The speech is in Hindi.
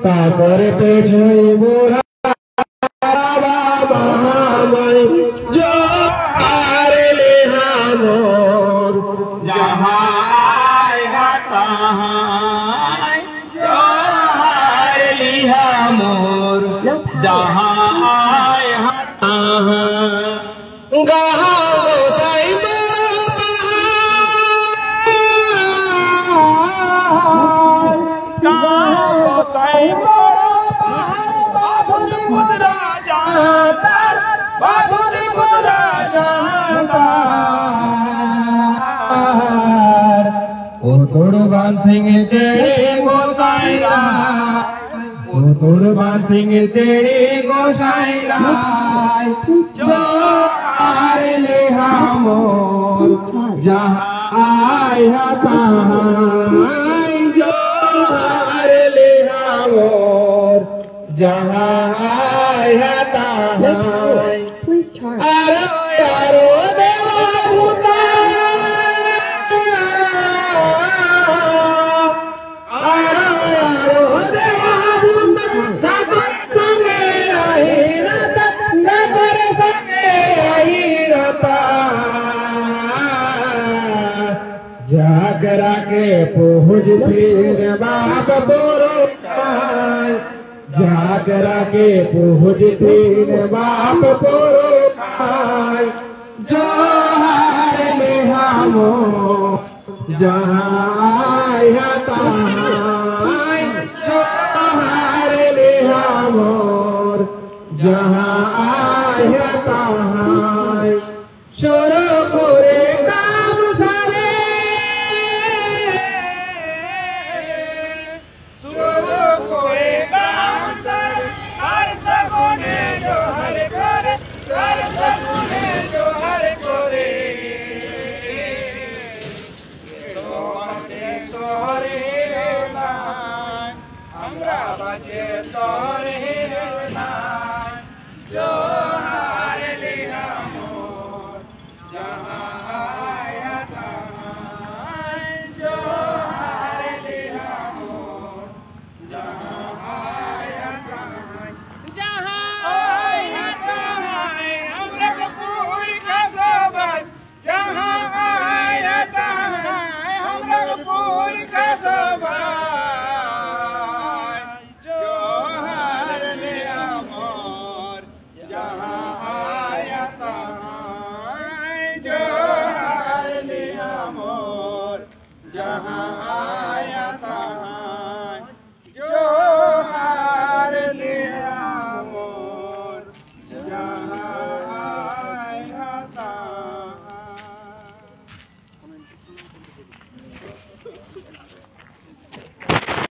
তা করতে জৈব বাবাই জোহার লিহামোর जहां तहां जहार लिहा मोर जहां गाहा गोसाई कुर्बान सिंह तेरे गोसाईरा कुर्बान सिंह तेरे गोसाईरा जोहार लिहामोर जहाँ आया तहाँ जोहार लिहामोर जहाँ आया तहाँ अरे देवा भूता जागरा के पहुँच फिर बाप बोरो जागरा के पहुँच फिर बाप बोरो जोहार लिहामो जहाँ आया तहाँ जोहार लिहामोर जहाँ आया तहाँ शुरू करे काम सारे जोहार लिहामोर जहाँ आया तहाँ जोहार लिहामोर जहाँ आया तहाँ अमृतपुर का सोबत जहाँ आया तहाँ अमृतपुर का सोबत जोहार लिहामोर जहाँ आया तहाँ जोहार लिहामोर जहाँ आया तहाँ जोहार लिहामोर जहाँ आया तहाँ